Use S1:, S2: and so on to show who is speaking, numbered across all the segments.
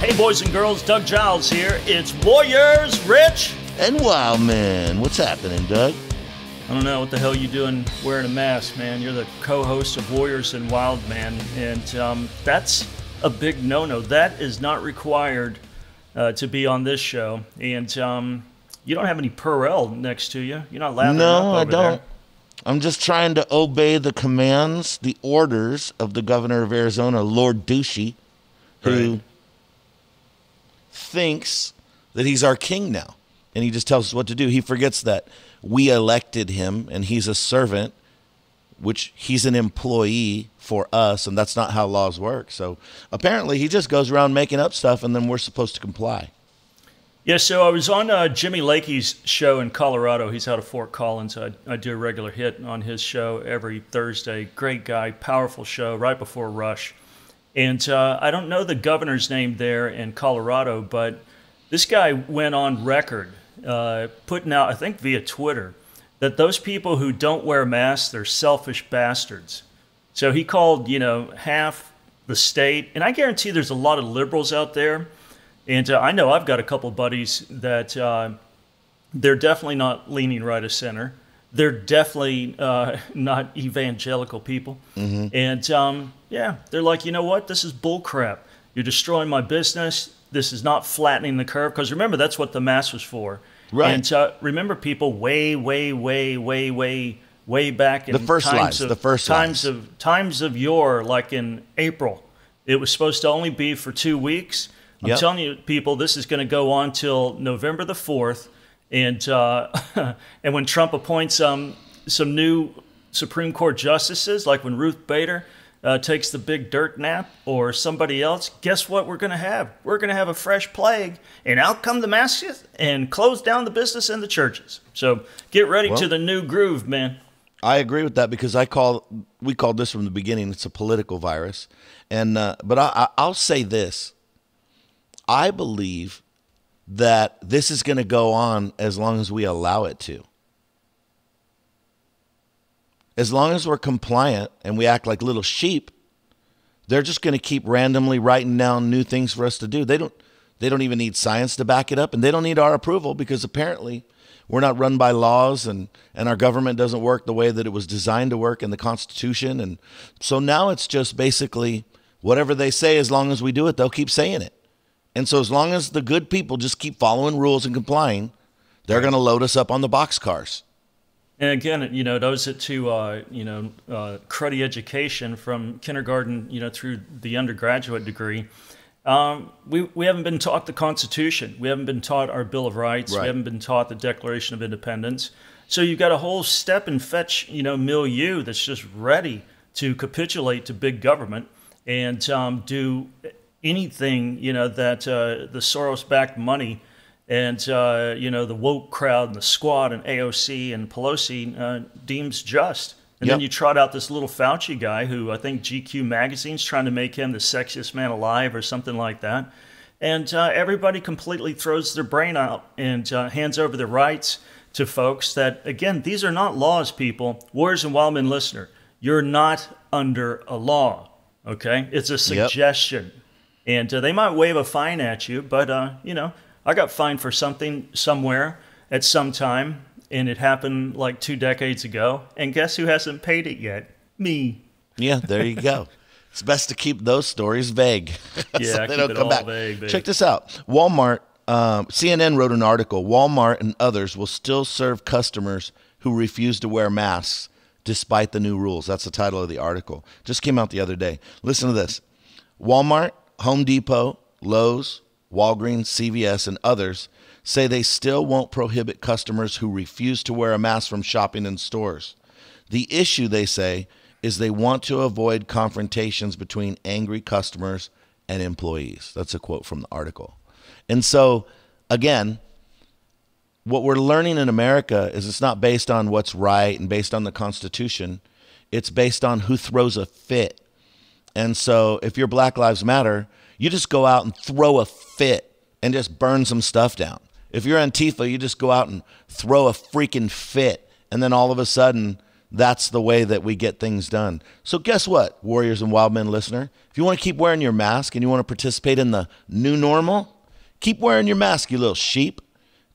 S1: Hey, boys and girls, Doug Giles here. It's Warriors, Rich.
S2: And Wildmen. What's happening, Doug?
S1: I don't know what the hell you doing wearing a mask, man. You're the co-host of Warriors and Wildmen, and that's a big no-no. That is not required to be on this show. And you don't have any Perel next to you. You're not lathering up over
S2: I don't.
S1: there.
S2: I'm just trying to obey the commands, the orders of the governor of Arizona, Lord Douchey, who thinks that he's our king now. And he just tells us what to do. He forgets that we elected him and he's a servant, which he's an employee for us, and that's not how laws work. So apparently he just goes around making up stuff, and then we're supposed to comply.
S1: Yeah, so I was on Jimmy Lakey's show in Colorado. He's out of Fort Collins. I do a regular hit on his show every Thursday. Great guy, powerful show, right before Rush. And I don't know the governor's name there in Colorado, but this guy went on record putting out, I think via Twitter, that those people who don't wear masks, they're selfish bastards. So he called, half the state. And I guarantee there's a lot of liberals out there. And I know I've got a couple buddies that they're definitely not leaning right of center. They're definitely not evangelical people. Mm-hmm. And they're like, you know what? This is bullcrap. You're destroying my business. This is not flattening the curve. Because remember, that's what the mask was for. Right. And remember, people way back in
S2: the first
S1: times of yore, like in April, it was supposed to only be for 2 weeks. I'm telling you, people, this is going to go on till November the 4th. And and when Trump appoints some new Supreme Court justices, like when Ruth Bader takes the big dirt nap, or somebody else, guess what we're going to have? We're going to have a fresh plague, and out come the masks and close down the business and the churches. So get ready to the new groove, man.
S2: I agree with that, because we called this from the beginning. It's a political virus, and but I'll say this: I believe that this is going to go on as long as we allow it to. As long as we're compliant and we act like little sheep, they're just going to keep randomly writing down new things for us to do. They don't even need science to back it up, and they don't need our approval, because apparently we're not run by laws, and our government doesn't work the way that it was designed to work in the Constitution. And so now it's just basically whatever they say, as long as we do it, they'll keep saying it. And so as long as the good people just keep following rules and complying, they're going to load us up on the boxcars.
S1: And again, it owes it to, cruddy education from kindergarten, through the undergraduate degree. We haven't been taught the Constitution. We haven't been taught our Bill of Rights. Right. We haven't been taught the Declaration of Independence. So you've got a whole step and fetch, milieu that's just ready to capitulate to big government and do anything, that the Soros-backed money and, the woke crowd and the squad and AOC and Pelosi deems just. And then you trot out this little Fauci guy who I think GQ magazine's trying to make him the sexiest man alive or something like that. And everybody completely throws their brain out and hands over their rights to folks that, again, these are not laws, people. Warriors and Wildmen listener, you're not under a law, okay? It's a suggestion. Yep. And they might wave a fine at you, but, I got fined for something somewhere at some time, and it happened like 2 decades ago. And guess who hasn't paid it yet? Me.
S2: Yeah, there you go. It's best to keep those stories vague.
S1: Yeah,
S2: so
S1: they don't come back. Vague.
S2: Check this out. Walmart, CNN wrote an article. Walmart and others will still serve customers who refuse to wear masks despite the new rules. That's the title of the article. Just came out the other day. Listen to this. Walmart, Home Depot, Lowe's, Walgreens, CVS, and others say they still won't prohibit customers who refuse to wear a mask from shopping in stores. The issue, they say, is they want to avoid confrontations between angry customers and employees. That's a quote from the article. And so, again, what we're learning in America is it's not based on what's right and based on the Constitution. It's based on who throws a fit. And so if you're Black Lives Matter, you just go out and throw a fit and just burn some stuff down. If you're Antifa, you just go out and throw a freaking fit, and then all of a sudden that's the way that we get things done. So guess what, Warriors and Wildmen listener? If you want to keep wearing your mask and you want to participate in the new normal, keep wearing your mask, you little sheep.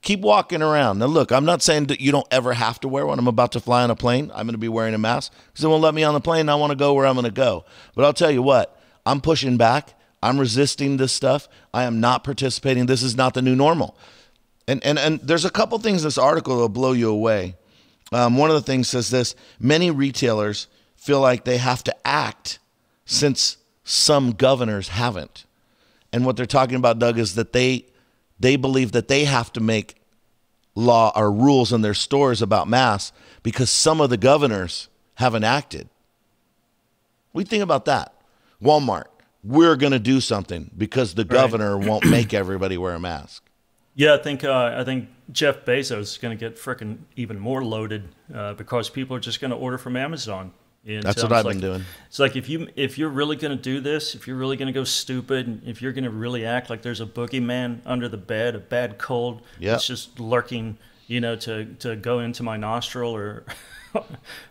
S2: Keep walking around. Now, look, I'm not saying that you don't ever have to wear one. I'm about to fly on a plane. I'm going to be wearing a mask because it won't let me on the plane. I want to go where I'm going to go. But I'll tell you what, I'm pushing back. I'm resisting this stuff. I am not participating. This is not the new normal. And there's a couple things in this article that will blow you away. One of the things says this: many retailers feel like they have to act since some governors haven't. And what they're talking about, Doug, is that they believe that they have to make law or rules in their stores about masks because some of the governors haven't acted. What do you think about that? Walmart, we're going to do something because the governor won't make everybody wear a mask.
S1: Yeah, I think Jeff Bezos is going to get frickin' even more loaded because people are just going to order from Amazon. And
S2: that's what I've been doing.
S1: It's like if you're really going to do this, if you're really going to go stupid, and if you're going to really act like there's a boogeyman under the bed, a bad cold, it's just lurking, to go into my nostril or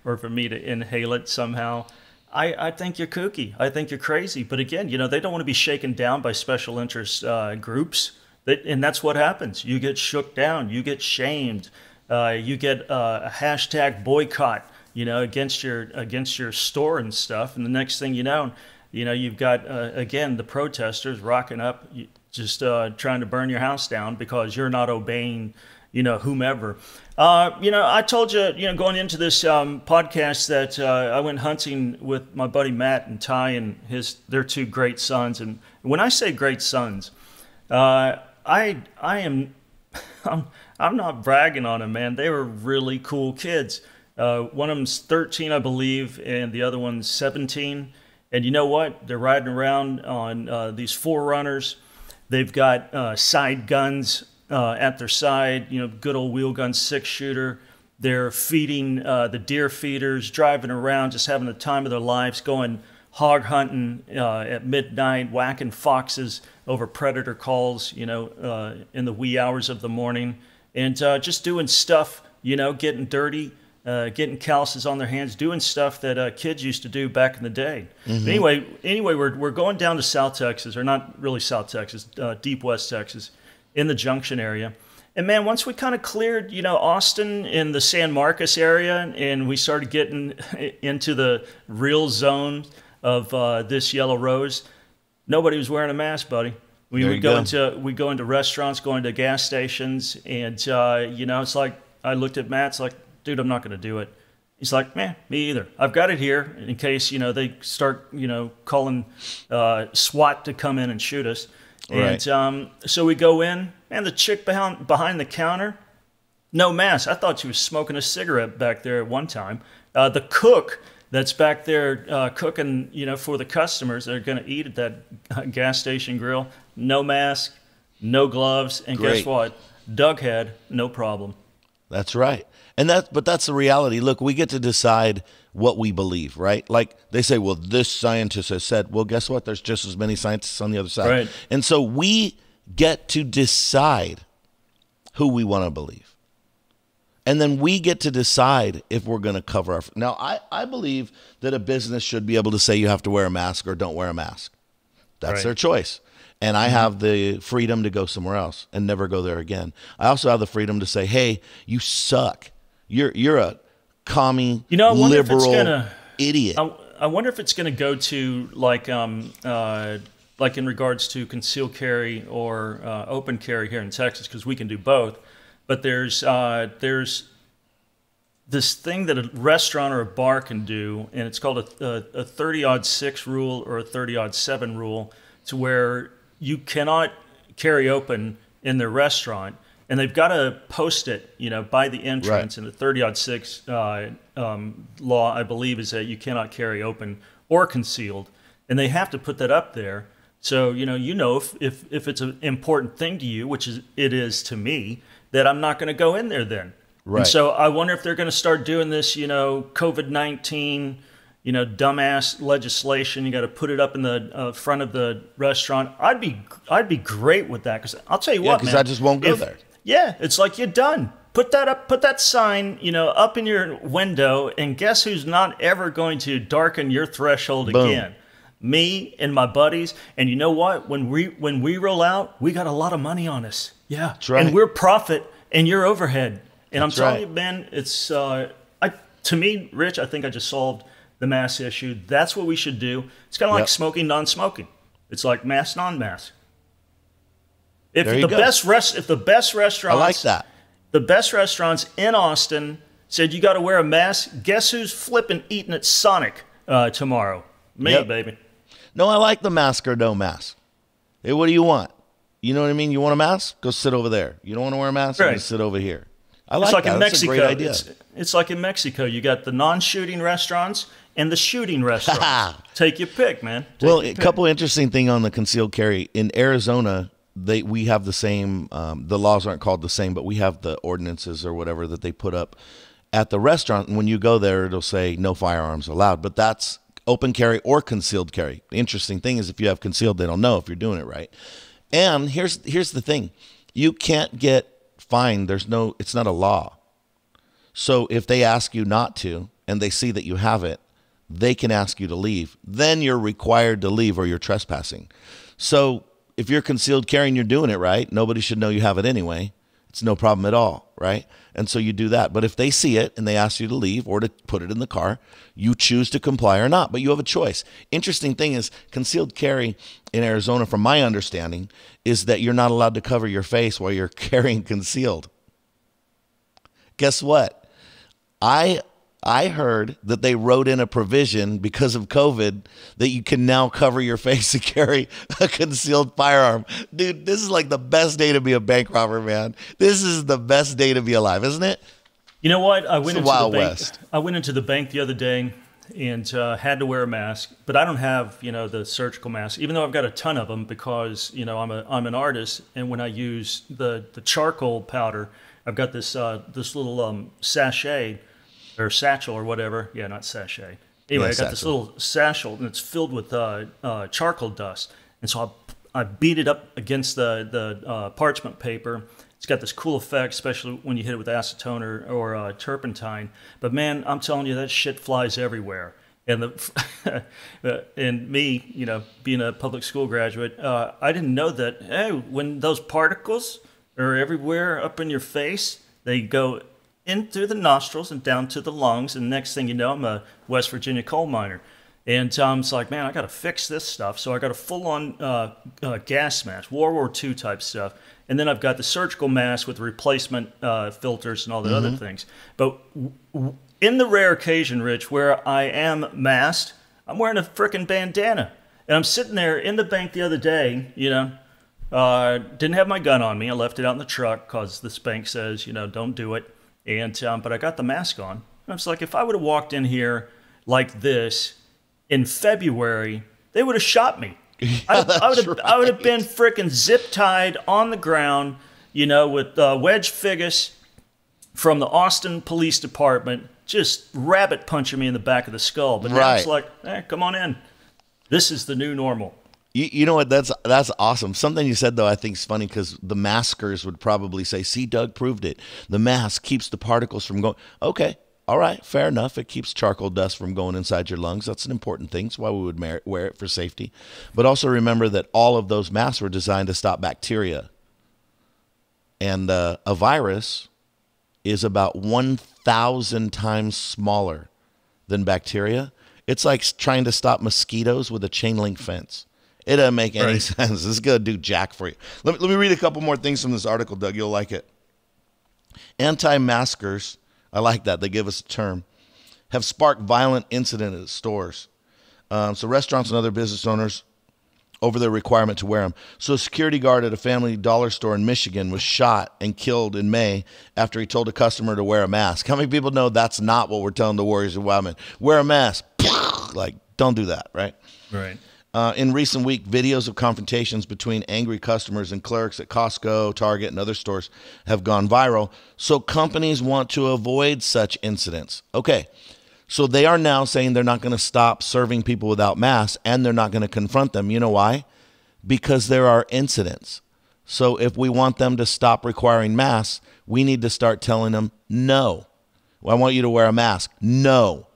S1: or for me to inhale it somehow. I think you're kooky. I think you're crazy. But again, they don't want to be shaken down by special interest groups. And that's what happens. You get shook down. You get shamed. You get a hashtag boycott, against your store and stuff. And the next thing you've got again the protesters rocking up, just trying to burn your house down because you're not obeying, whomever. I told you, going into this podcast that I went hunting with my buddy Matt and Ty and their two great sons. And when I say great sons, I'm not bragging on them, man. They were really cool kids. One of them's 13, I believe, and the other one's 17. And you know what? They're riding around on these Forerunners. They've got side guns at their side, good old wheel gun 6-shooter. They're feeding the deer feeders, driving around, just having the time of their lives, going hog hunting at midnight, whacking foxes over predator calls, in the wee hours of the morning, and just doing stuff, getting dirty, getting calluses on their hands, doing stuff that kids used to do back in the day. Mm-hmm. Anyway, we're going down to South Texas, or not really South Texas, deep West Texas, in the Junction area. And man, once we kind of cleared, Austin in the San Marcos area, and we started getting into the real zone of this yellow rose, nobody was wearing a mask, buddy. We would go into restaurants, go into gas stations, and it's like I looked at Matt. It's like, dude, I'm not going to do it. He's like, man, me either. I've got it here in case they start calling SWAT to come in and shoot us. Right. And so we go in, and the chick behind the counter, no mask. I thought she was smoking a cigarette back there at one time. The cook that's back there cooking, for the customers that are going to eat at that gas station grill, no mask, no gloves, and guess what? Doug had no problem.
S2: That's right. But that's the reality. Look, we get to decide what we believe, right? Like they say, well, this scientist has said, well, guess what? There's just as many scientists on the other side.
S1: Right.
S2: And so we get to decide who we want to believe. And then we get to decide if we're going to cover our... Now, I believe that a business should be able to say you have to wear a mask or don't wear a mask. That's their choice. And I have the freedom to go somewhere else and never go there again. I also have the freedom to say, hey, you suck. You're a commie, liberal idiot.
S1: I wonder if it's going to go to like in regards to concealed carry or open carry here in Texas, because we can do both. But there's this thing that a restaurant or a bar can do, and it's called a 30-6 rule or a 30-7 rule, to where you cannot carry open in their restaurant, and they've got to post it, by the entrance. And the 30-6 law, I believe, is that you cannot carry open or concealed, and they have to put that up there. So if it's an important thing to you, which it is to me, that I'm not going to go in there then. Right. And so I wonder if they're going to start doing this, COVID-19, dumbass legislation. You got to put it up in the front of the restaurant. I'd be great with that, because I'll tell you what, man.
S2: Because I just won't go there.
S1: Yeah, it's like you're done. Put that sign, up in your window, and guess who's not ever going to darken your threshold again? Me and my buddies. And you know what? When we roll out, we got a lot of money on us. Yeah.
S2: That's right.
S1: And we're profit and you're overhead. And
S2: That's
S1: I'm telling
S2: right.
S1: you, man, it's to me, Rich, I think I just solved the mask issue. That's what we should do. It's kind of like smoking, non-smoking. It's like mask, non-mask. If the best restaurants,
S2: I like that.
S1: The best restaurants in Austin said you got to wear a mask. Guess who's flipping eating at Sonic tomorrow? Me, baby.
S2: No, I like the mask or no mask. Hey, what do you want? You know what I mean? You want a mask? Go sit over there. You don't want to wear a mask?
S1: Right.
S2: Go sit over here. I
S1: It's
S2: like
S1: like
S2: that.
S1: in
S2: That's
S1: Mexico.
S2: a great idea.
S1: It's like in Mexico. You got the non-shooting restaurants and the shooting restaurants. Take your pick, man.
S2: A couple interesting thing on the concealed carry. In Arizona, we have the same, the laws aren't called the same, but we have the ordinances or whatever that they put up at the restaurant. And when you go there, it'll say no firearms allowed. But that's open carry or concealed carry. The interesting thing is if you have concealed, they don't know if you're doing it right. And here's the thing. You can't get fined. It's not a law. So if they ask you not to and they see that you have it, they can ask you to leave. Then you're required to leave or you're trespassing. So if you're concealed carrying, you're doing it right. Nobody should know you have it anyway. It's no problem at all, right? And so you do that. But if they see it and they ask you to leave or to put it in the car, you choose to comply or not. But you have a choice. Interesting thing is concealed carry in Arizona, from my understanding, is that you're not allowed to cover your face while you're carrying concealed. Guess what? I heard that they wrote in a provision because of COVID that you can now cover your face and carry a concealed firearm. Dude, this is like the best day to be a bank robber, man. This is the best day to be alive, isn't it?
S1: You know what? I went into
S2: Wild
S1: the bank.
S2: West.
S1: I went into the bank the other day and had to wear a mask, but I don't have the surgical mask, even though I've got a ton of them because I'm an artist, and when I use the charcoal powder, I've got this little sachet. Or satchel or whatever. Yeah, not sachet. Anyway, I got this little satchel and it's filled with charcoal dust. And so I beat it up against the parchment paper. It's got this cool effect, especially when you hit it with acetone or turpentine. But man, I'm telling you, that shit flies everywhere. And and me, being a public school graduate, I didn't know that, hey, when those particles are everywhere up in your face, they go in through the nostrils and down to the lungs, and next thing you know, I'm a West Virginia coal miner. And Tom's like, man, I got to fix this stuff. So I got a full-on gas mask, World War II type stuff. And then I've got the surgical mask with replacement filters and all the other things. But in the rare occasion, Rich, where I am masked, I'm wearing a frickin' bandana. And I'm sitting there in the bank the other day, didn't have my gun on me. I left it out in the truck because this bank says, don't do it. And but I got the mask on. And I was like, if I would have walked in here like this in February, they would have shot me. I would have been freaking zip tied on the ground, with Wedge Figgis from the Austin Police Department just rabbit punching me in the back of the skull. But now it's like, come on in. This is the new normal.
S2: You know what? That's awesome. Something you said, though, I think is funny because the maskers would probably say, see, Doug proved it. The mask keeps the particles from going. Okay. All right. Fair enough. It keeps charcoal dust from going inside your lungs. That's an important thing. That's why we would wear it for safety. But also remember that all of those masks were designed to stop bacteria. And a virus is about 1,000 times smaller than bacteria. It's like trying to stop mosquitoes with a chain link fence. It doesn't make any sense. This is going to do jack for you. Let me read a couple more things from this article, Doug. You'll like it. Anti-maskers, I like that. They give us a term, have sparked violent incident at stores. So restaurants and other business owners over their requirement to wear them. So a security guard at a family dollar store in Michigan was shot and killed in May after he told a customer to wear a mask. How many people know that's not what we're telling the Warriors of Wildmen? Wear a mask. Like, don't do that, right?
S1: Right.
S2: In recent week, videos of confrontations between angry customers and clerks at Costco, Target, and other stores have gone viral. So companies want to avoid such incidents. Okay, so they are now saying they're not going to stop serving people without masks, and they're not going to confront them. You know why? Because there are incidents. So if we want them to stop requiring masks, we need to start telling them, no. I want you to wear a mask. No.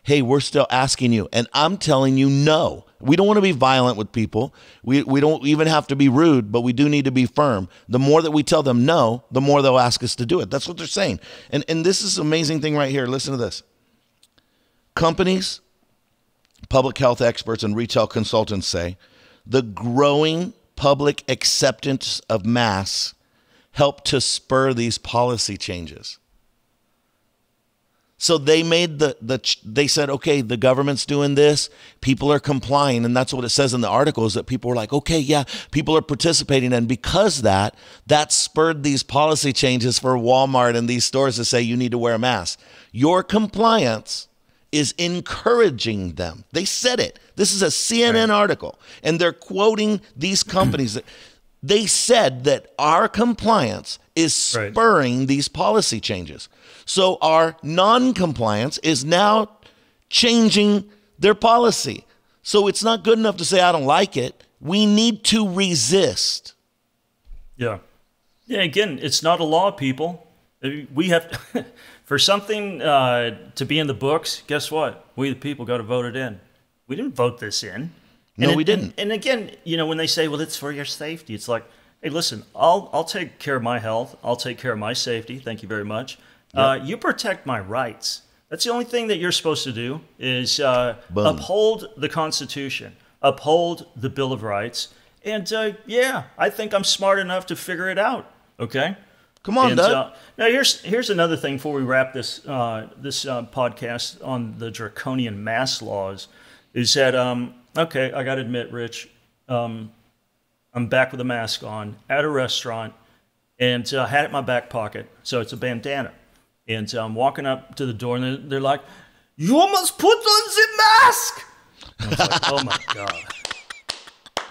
S2: Hey, we're still asking you. And I'm telling you, no. We don't want to be violent with people. We don't even have to be rude, but we do need to be firm. The more that we tell them no, the more they'll ask us to do it. That's what they're saying. And this is an amazing thing right here. Listen to this. Companies, public health experts, and retail consultants say the growing public acceptance of masks helped to spur these policy changes. So they made they said, okay, the government's doing this, people are complying, and that's what it says in the article, is that people were like, okay, yeah, people are participating, and because that spurred these policy changes for Walmart and these stores to say you need to wear a mask. Your compliance is encouraging them. They said it. This is a CNN article, and they're quoting these companies. They said that our compliance is spurring these policy changes. So our non-compliance is now changing their policy. So it's not good enough to say, I don't like it. We need to resist.
S1: Yeah. Yeah, again, it's not a law, people. We have, for something to be in the books, guess what? We, the people, got to vote it in. We didn't vote this in.
S2: No, we didn't.
S1: And again, you know, when they say, well, it's for your safety, it's like, hey, listen, I'll take care of my health. I'll take care of my safety. Thank you very much. Yep. You protect my rights. That's the only thing that you're supposed to do is uphold the Constitution, uphold the Bill of Rights. And yeah, I think I'm smart enough to figure it out. Okay?
S2: Come on, Doug.
S1: Now, here's another thing before we wrap this podcast on the draconian mask laws, is that, okay, I got to admit, Rich, I'm back with a mask on at a restaurant, and I had it in my back pocket, so it's a bandana. And I'm walking up to the door, and they're like, you must put on the mask! And I was like, oh, my God.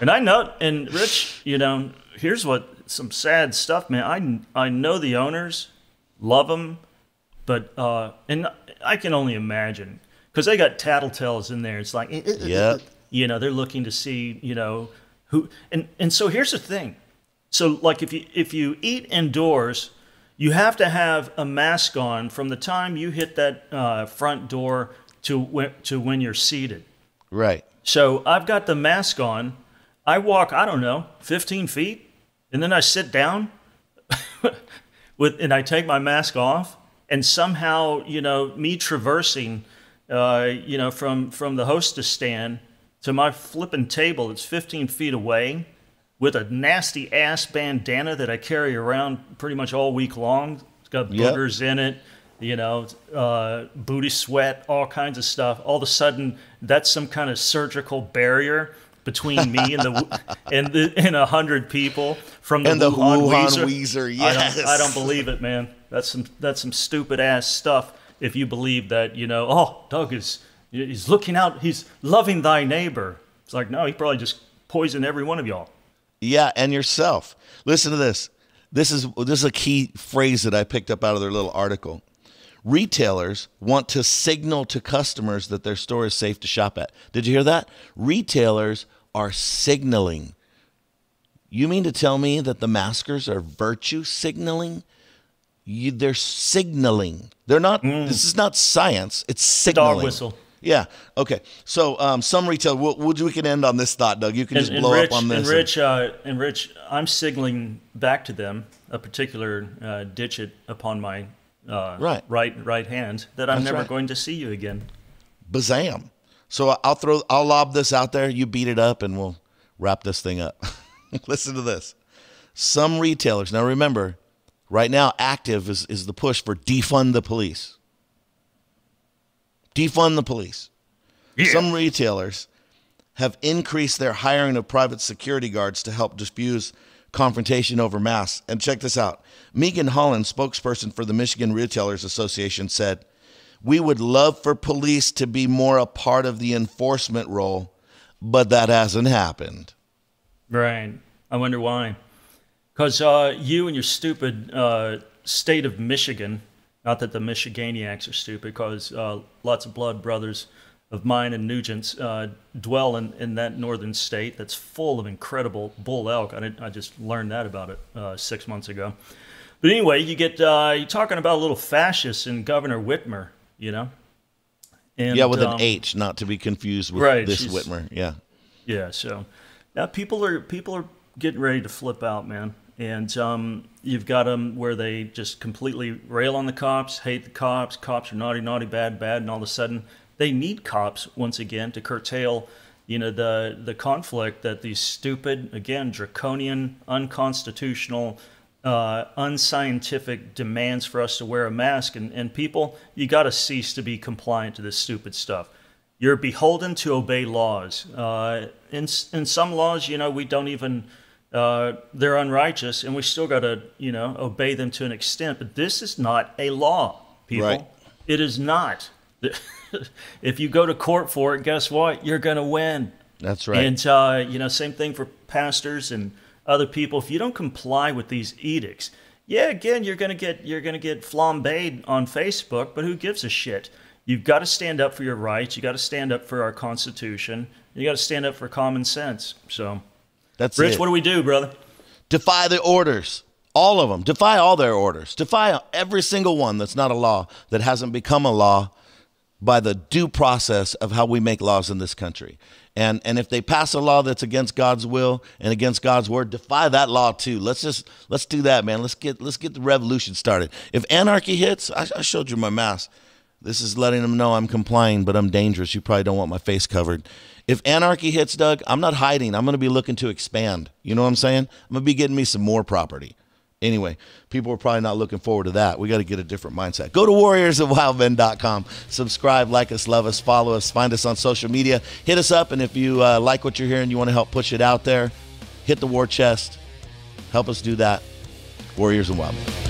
S1: And I know, and Rich, you know, here's some sad stuff, man. I know the owners, love them, but, and I can only imagine, because they got tattletales in there. It's like, you know, they're looking to see, you know, who, and so here's the thing. So like if you eat indoors, you have to have a mask on from the time you hit that front door to when you're seated.
S2: Right.
S1: So I've got the mask on. I walk, I don't know, 15 feet, and then I sit down and I take my mask off, and somehow, you know, me traversing, you know, from the hostess stand to my flipping table that's 15 feet away with a nasty ass bandana that I carry around pretty much all week long. It's got boogers in it, you know, booty sweat, all kinds of stuff. All of a sudden, that's some kind of surgical barrier between me and 100 people from the Wuhan Weezer.
S2: Yes.
S1: I don't believe it, man. That's some stupid ass stuff. If you believe that, you know, oh, Doug he's looking out, he's loving thy neighbor. It's like, no, he probably just poisoned every one of y'all.
S2: Yeah, and yourself. Listen to this. This is a key phrase that I picked up out of their little article. Retailers want to signal to customers that their store is safe to shop at. Did you hear that? Retailers are signaling. You mean to tell me that the maskers are virtue signaling? They're signaling. They're not. This is not science. It's signaling.
S1: Dog whistle.
S2: Yeah. Okay. So some retail. We can end on this thought, Doug. You can just blow up on this.
S1: And Rich, I'm signaling back to them a particular digit upon my right hand that I'm never going to see you again.
S2: Bazam. So I'll lob this out there. You beat it up, and we'll wrap this thing up. Listen to this. Some retailers. Now remember, right now, active is the push for defund the police. Defund the police. Yeah. Some retailers have increased their hiring of private security guards to help diffuse confrontation over masks. And check this out. Megan Holland, spokesperson for the Michigan Retailers Association, said, "We would love for police to be more a part of the enforcement role, but that hasn't happened." Right.
S1: I wonder why. Because you and your stupid state of Michigan, not that the Michiganiacs are stupid, because lots of blood brothers of mine and Nugent's dwell in that northern state that's full of incredible bull elk. I just learned that about it 6 months ago. But anyway, you get you're talking about a little fascist in Governor Whitmer, you know. And,
S2: yeah, with an H, not to be confused with this Whitmer. Yeah.
S1: Yeah. So now people are getting ready to flip out, man. And you've got them where they just completely rail on the cops, hate the cops. Cops are naughty, naughty, bad, bad, and all of a sudden they need cops once again to curtail, you know, the conflict that these stupid, again, draconian, unconstitutional, unscientific demands for us to wear a mask. And people, you got to cease to be compliant to this stupid stuff. You're beholden to obey laws. In some laws, you know, we don't even. They're unrighteous, and we still got to, you know, obey them to an extent. But this is not a law, people.
S2: Right.
S1: It is not. If you go to court for it, guess what? You're going to win.
S2: That's right.
S1: And you know, same thing for pastors and other people. If you don't comply with these edicts, yeah, again, you're going to get flambéed on Facebook. But who gives a shit? You've got to stand up for your rights. You got to stand up for our Constitution. You got to stand up for common sense. So.
S2: That's
S1: Rich,
S2: it.
S1: what do we do, brother?
S2: Defy the orders. All of them. Defy all their orders. Defy every single one that's not a law, that hasn't become a law by the due process of how we make laws in this country. And if they pass a law that's against God's will and against God's word, defy that law too. Let's do that, man. Let's get the revolution started. If anarchy hits, I showed you my mask. This is letting them know I'm complying, but I'm dangerous. You probably don't want my face covered. If anarchy hits, Doug, I'm not hiding. I'm going to be looking to expand. You know what I'm saying? I'm going to be getting me some more property. Anyway, people are probably not looking forward to that. We got to get a different mindset. Go to warriorsofwildmen.com. Subscribe, like us, love us, follow us, find us on social media. Hit us up, and if you like what you're hearing, you want to help push it out there, hit the war chest. Help us do that. Warriors of Wildmen.